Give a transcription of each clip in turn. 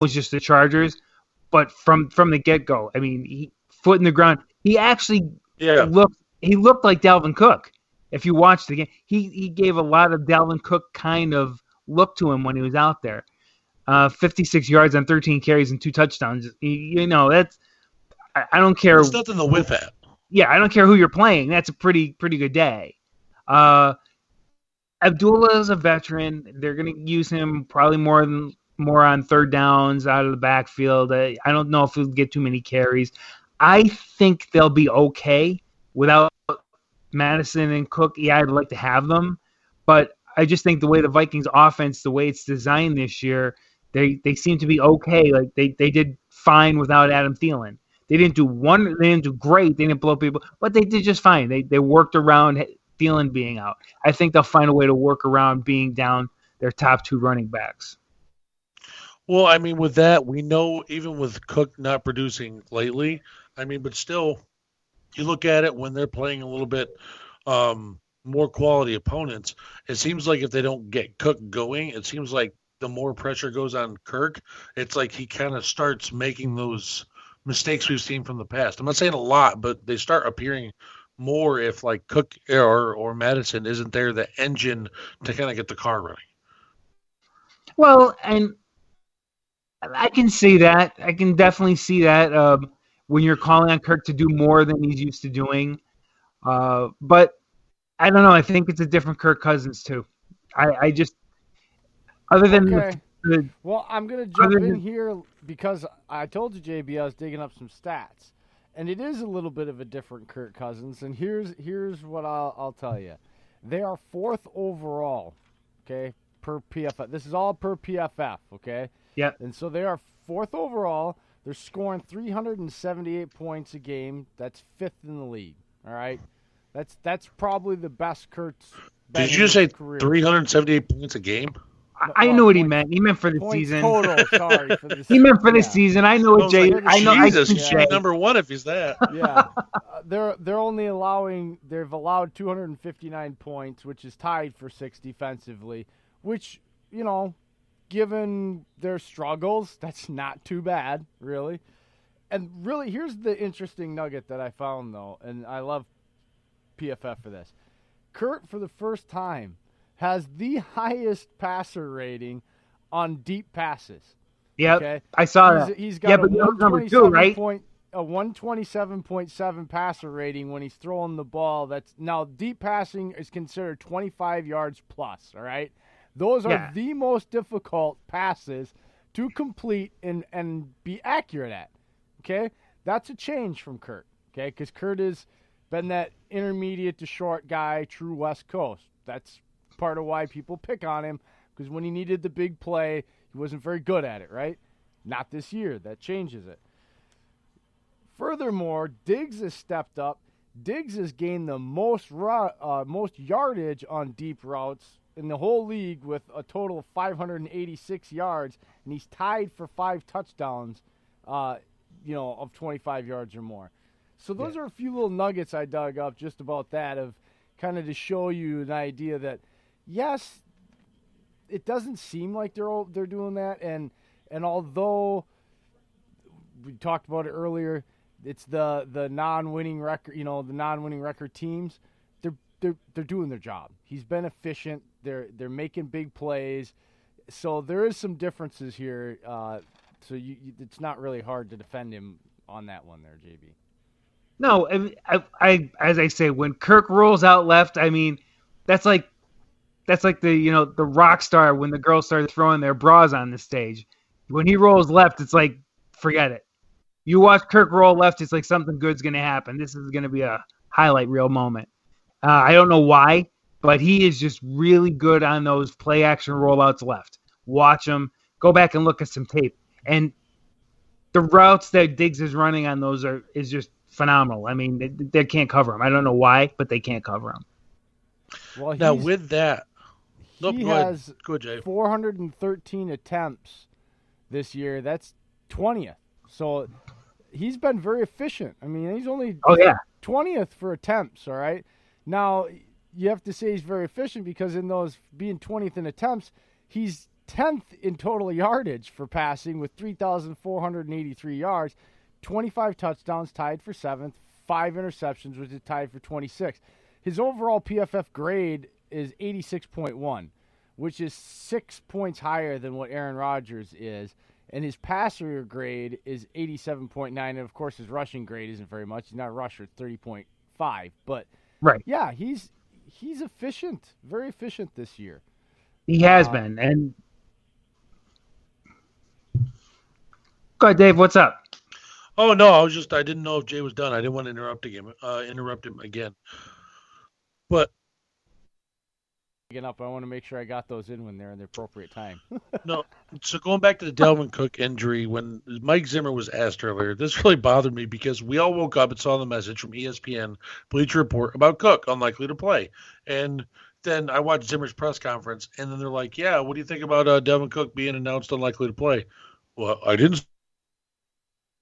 was just the Chargers, but from the get go, I mean, foot in the ground. He actually Yeah. looked like Dalvin Cook. If you watch the game, he gave a lot of Dalvin Cook kind of look to him when he was out there. 56 yards on 13 carries and 2 touchdowns. That's I don't care. It's nothing to whiff at. Yeah, I don't care who you're playing. That's a pretty good day. Abdullah is a veteran. They're going to use him probably more on third downs out of the backfield. I don't know if he'll get too many carries. I think they'll be okay without Madison and Cook. Yeah, I'd like to have them, but I just think the way the Vikings offense, the way it's designed this year, they seem to be okay. Like they did fine without Adam Thielen. They didn't do great. They didn't blow people, but they did just fine. They worked around Thielen being out. I think they'll find a way to work around being down their top 2 running backs. Well, I mean, with that, we know even with Cook not producing lately, I mean, but still, you look at it when they're playing a little bit more quality opponents, it seems like if they don't get Cook going, it seems like the more pressure goes on Kirk, it's like he kind of starts making those mistakes we've seen from the past. I'm not saying a lot, but they start appearing more if like Cook or Madison isn't there, the engine to kind of get the car running. Well, and I can see that. I can definitely see that when you're calling on Kirk to do more than he's used to doing. But I don't know. I think it's a different Kirk Cousins too. I just other than okay. Well, I'm gonna jump in here because I told you, JB, I was digging up some stats, and it is a little bit of a different Kirk Cousins. And here's what I'll tell you: they are 4th overall, okay, per PFF. This is all per PFF, okay. Yeah. And so they are 4th overall. They're scoring 378 points a game. That's 5th in the league. All right. That's probably the best Kurt's. Did you just say 378 points a game? I know what he meant. He meant for the season. Total, sorry. For the he meant for the season. I know what Jay. I know. Jesus, number 1 if he's that. Yeah, they're only they've allowed 259 points, which is tied for 6th defensively. Which given their struggles, that's not too bad, really. And really, here's the interesting nugget that I found though, and I love PFF for this. Kurt, for the first time, has the highest passer rating on deep passes. Yep, okay? I saw that. He's got a number 2, right? A 127.7 passer rating when he's throwing the ball. That's now deep passing is considered 25 yards plus. All right, those are the most difficult passes to complete and be accurate at. Okay, that's a change from Kurt. Okay, because Kurt has been that intermediate to short guy, true West Coast. That's part of why people pick on him, because when he needed the big play, he wasn't very good at it, right? Not this year. That changes it. Furthermore, Diggs has stepped up. Diggs has gained the most yardage on deep routes in the whole league with a total of 586 yards, and he's tied for 5 touchdowns, of 25 yards or more. So those are a few little nuggets I dug up just about that, of kind of to show you an idea that, yes, it doesn't seem like they're doing that, and although we talked about it earlier, it's the non-winning record, the non-winning record teams. They're doing their job. He's been efficient. They're making big plays. So there is some differences here. So it's not really hard to defend him on that one there, JB. No, I as I say, when Kirk rolls out left, I mean, that's like the rock star when the girls start throwing their bras on the stage. When he rolls left, it's like, forget it. You watch Kirk roll left, it's like something good's going to happen. This is going to be a highlight reel moment. I don't know why, but he is just really good on those play action rollouts left. Watch him. Go back and look at some tape. And the routes that Diggs is running on those is just phenomenal. I mean, they can't cover him. I don't know why, but they can't cover him. Well, now with that, he has 413 attempts this year. That's 20th. So he's been very efficient. I mean, he's only 20th for attempts, all right? Now, you have to say he's very efficient because in those being 20th in attempts, he's 10th in total yardage for passing with 3,483 yards, 25 touchdowns, tied for 7th, 5 interceptions, which is tied for 26th. His overall PFF grade is 86.1, which is 6 points higher than what Aaron Rodgers is. And his passer grade is 87.9. And, of course, his rushing grade isn't very much. He's not a rusher, 30.5. But, right. Yeah, he's efficient, very efficient this year. He has been. And go ahead, Dave. What's up? Oh, no, I didn't know if Jay was done. I didn't want to interrupt him again. But up, I want to make sure I got those in when they're in the appropriate time. No, so going back to the Dalvin Cook injury, when Mike Zimmer was asked earlier, this really bothered me because we all woke up and saw the message from ESPN, Bleacher Report, about Cook, unlikely to play. And then I watched Zimmer's press conference, and then they're like, yeah, what do you think about Dalvin Cook being announced unlikely to play? Well, I didn't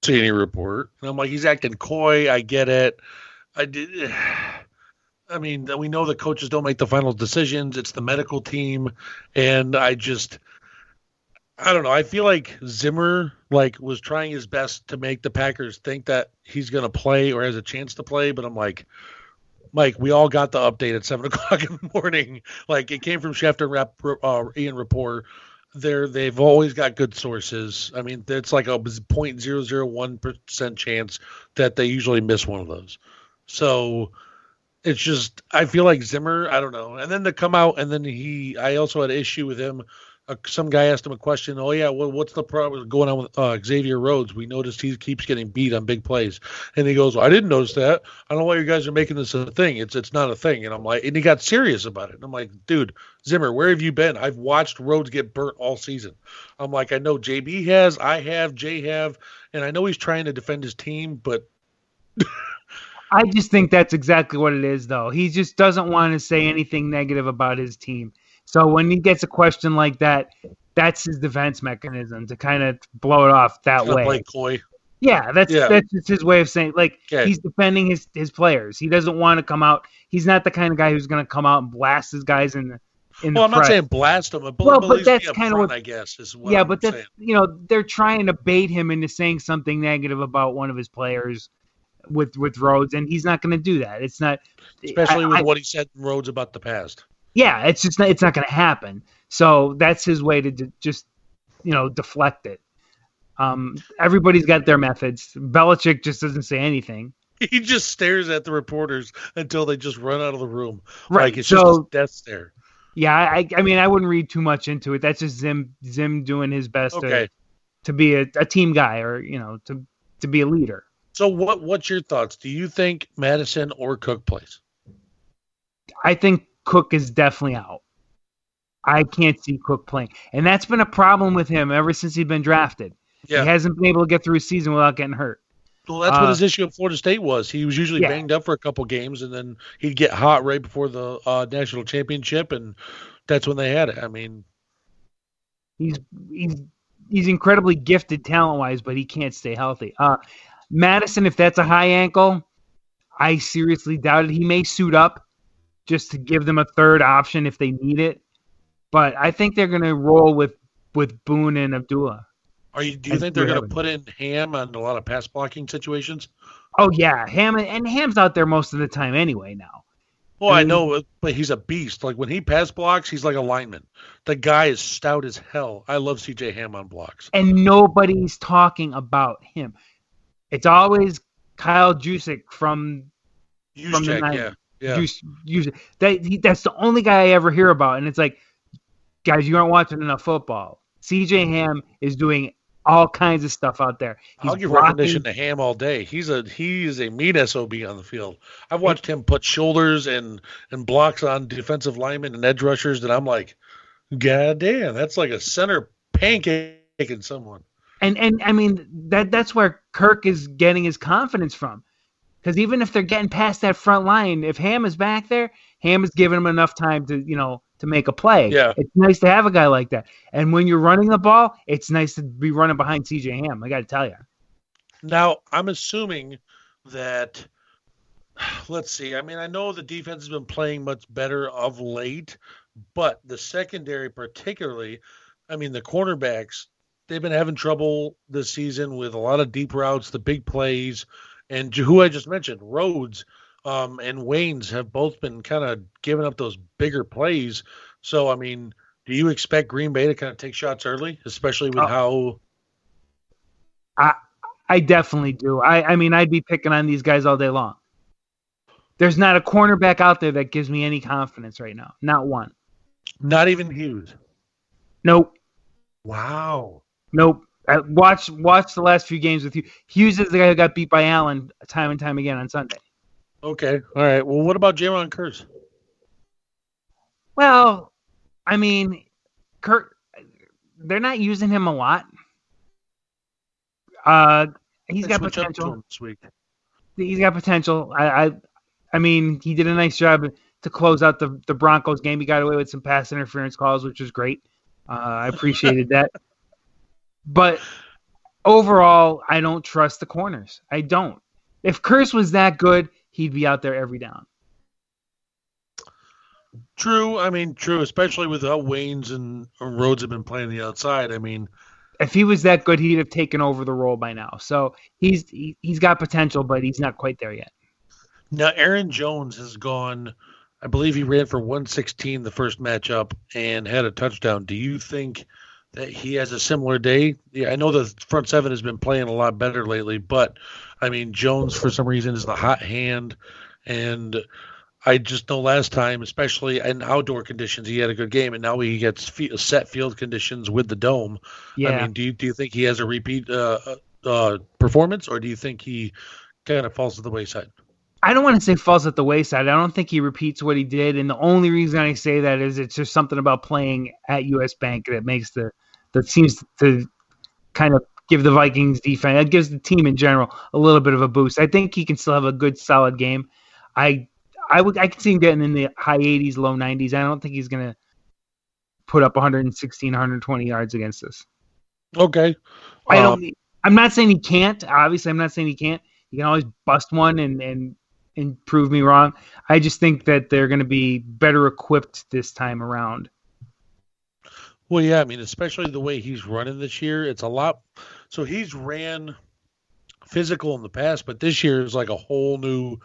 see any report. And I'm like, he's acting coy. I get it. I mean, we know the coaches don't make the final decisions. It's the medical team. And I don't know. I feel like Zimmer was trying his best to make the Packers think that he's going to play or has a chance to play. But I'm like, Mike, we all got the update at 7 o'clock in the morning. It came from Schefter, Ian Rapport. They've always got good sources. I mean, it's like a 0.001% chance that they usually miss one of those. So it's just, I feel like Zimmer, I don't know. And then to come out, and then I also had an issue with him. Some guy asked him a question. Oh, yeah, well, what's the problem going on with Xavier Rhodes? We noticed he keeps getting beat on big plays. And he goes, well, I didn't notice that. I don't know why you guys are making this a thing. It's not a thing. And I'm like, and he got serious about it. And I'm like, dude, Zimmer, where have you been? I've watched Rhodes get burnt all season. I'm like, I know JB has, I have, Jay have, and I know he's trying to defend his team, but I just think that's exactly what it is, though. He just doesn't want to say anything negative about his team. So when he gets a question like that, that's his defense mechanism to kind of blow it off that way. Play coy. Yeah, that's just his way of saying, he's defending his players. He doesn't want to come out. He's not the kind of guy who's going to come out and blast his guys in the Well, I'm not saying blast them, but that's kind of what I guess is what I'm saying. They're trying to bait him into saying something negative about one of his players with Rhodes, and he's not going to do that. It's not, especially with what he said in Rhodes about the past. Yeah, it's not going to happen. So that's his way to just deflect it. Everybody's got their methods. Belichick just doesn't say anything. He just stares at the reporters until they just run out of the room. Right. It's just a death stare. Yeah, I mean, I wouldn't read too much into it. That's just Zim doing his best to be a team guy, or to be a leader. So what's your thoughts? Do you think Madison or Cook plays? I think Cook is definitely out. I can't see Cook playing. And that's been a problem with him ever since he's been drafted. Yeah. He hasn't been able to get through a season without getting hurt. Well, that's what his issue at Florida State was. He was usually banged up for a couple games, and then he'd get hot right before the national championship, and that's when they had it. I mean, he's incredibly gifted talent-wise, but he can't stay healthy. Madison, if that's a high ankle, I seriously doubt it. He may suit up just to give them a third option if they need it, but I think they're going to roll with Boone and Abdullah. Do you think they're going to put in Ham on a lot of pass blocking situations? Oh yeah, Ham's out there most of the time anyway now. Well, I know, but he's a beast. Like when he pass blocks, he's like a lineman. The guy is stout as hell. I love CJ Ham on blocks. And nobody's talking about him. It's always Kyle Juszczyk from the 90s. Yeah. That's the only guy I ever hear about, and it's like, guys, you aren't watching enough football. CJ Ham is doing all kinds of stuff out there. I'll give recognition to Ham all day. He is a mean SOB on the field. I've watched him put shoulders and blocks on defensive linemen and edge rushers that I'm like, God damn, that's like a center pancaking someone. And I mean that's where Kirk is getting his confidence from. Because even if they're getting past that front line, if Ham is back there, Ham is giving him enough time to make a play. Yeah. It's nice to have a guy like that. And when you're running the ball, it's nice to be running behind CJ Ham. I got to tell you. Now, I'm assuming that, let's see. I mean, I know the defense has been playing much better of late, but the secondary particularly, I mean, the cornerbacks, they've been having trouble this season with a lot of deep routes, the big plays, and who I just mentioned, Rhodes and Waynes have both been kind of giving up those bigger plays. So, I mean, do you expect Green Bay to kind of take shots early, especially with how? I I definitely do. I mean, I'd be picking on these guys all day long. There's not a cornerback out there that gives me any confidence right now. Not one. Not even Hughes. Nope. Wow. Nope. Watch the last few games with you. Hughes is the guy who got beat by Allen time and time again on Sunday. Okay. All right. Well, what about Jaron Kearse? Well, I mean, they're not using him a lot. He's got potential. This week. He's got potential. I mean, he did a nice job to close out the Broncos game. He got away with some pass interference calls, which was great. I appreciated that. But overall, I don't trust the corners. I don't. If Kearse was that good, he'd be out there every down. True. I mean, true, especially with how Waynes and Rhodes have been playing the outside. I mean, if he was that good, he'd have taken over the role by now. So he's got potential, but he's not quite there yet. Now, Aaron Jones has gone, I believe he ran for 116 the first matchup and had a touchdown. Do you think that he has a similar day? Yeah, I know the front seven has been playing a lot better lately, but, I mean, Jones, for some reason, is the hot hand. And I just know last time, especially in outdoor conditions, he had a good game, and now he gets set field conditions with the dome. Yeah. I mean, do you think he has a repeat performance, or do you think he kind of falls to the wayside? I don't want to say falls at the wayside. I don't think he repeats what he did, and the only reason I say that is it's just something about playing at US Bank that seems to kind of give the Vikings defense, that gives the team in general a little bit of a boost. I think he can still have a good, solid game. I can see him getting in the high 80s, low 90s. I don't think he's going to put up 116, 120 yards against us. Okay. I'm not saying he can't. Obviously, I'm not saying he can't. He can always bust one and prove me wrong. I just think that they're going to be better equipped this time around. Well, yeah, I mean, especially the way he's running this year, it's a lot. So he's ran physical in the past, but this year is like a whole new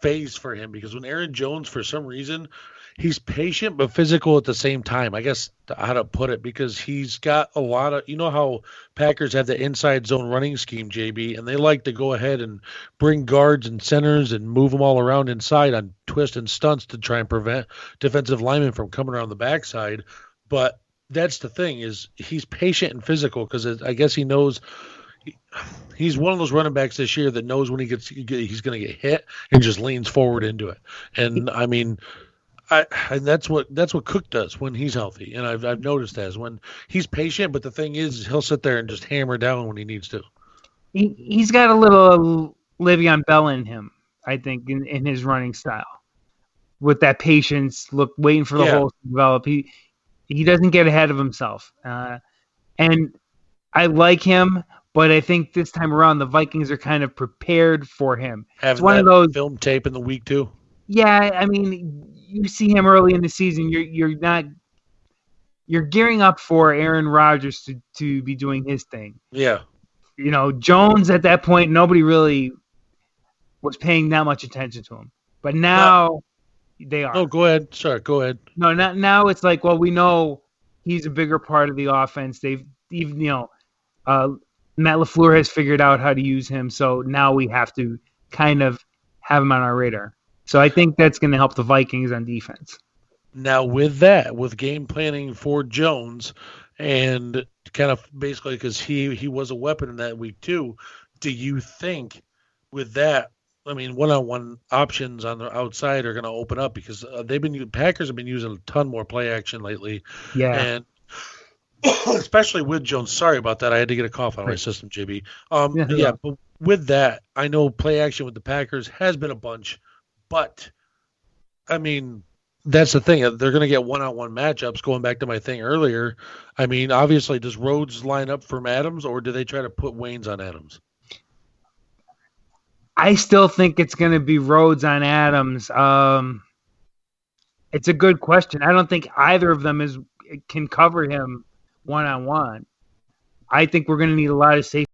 phase for him because when Aaron Jones, for some reason, he's patient but physical at the same time. I guess how to put it, because he's got a lot of, you know how Packers have the inside zone running scheme, JB, and they like to go ahead and bring guards and centers and move them all around inside on twists and stunts to try and prevent defensive linemen from coming around the backside. But that's the thing, is he's patient and physical because I guess he knows he's one of those running backs this year that knows when he's going to get hit and just leans forward into it. And I mean, and that's what Cook does when he's healthy. And I've noticed that is when he's patient, but the thing is he'll sit there and just hammer down when he needs to. He's got a little Le'Veon Bell in him, I think, in his running style. With that patience, waiting for the holes to develop. He doesn't get ahead of himself. And I like him, but I think this time around the Vikings are kind of prepared for him. Having one of those film tape in the week too. Yeah, I mean, you see him early in the season. You're gearing up for Aaron Rodgers to be doing his thing. Yeah. You know, Jones at that point, nobody really was paying that much attention to him. But now they are. Oh, go ahead. Sorry, go ahead. No, now it's like, well, we know he's a bigger part of the offense. They've even, Matt LaFleur has figured out how to use him, so now we have to kind of have him on our radar. So I think that's going to help the Vikings on defense. Now, with game planning for Jones, and kind of basically because he was a weapon in that week too, do you think with that, I mean, one-on-one options on the outside are going to open up because Packers have been using a ton more play action lately. Yeah. And especially with Jones. Sorry about that. I had to get a cough out of my system, JB. But with that, I know play action with the Packers has been a bunch, but I mean, that's the thing. They're going to get one-on-one matchups. Going back to my thing earlier, I mean, obviously, does Rhodes line up from Adams, or do they try to put Waynes on Adams? I still think it's going to be Rhodes on Adams. It's a good question. I don't think either of them can cover him one-on-one. I think we're going to need a lot of safety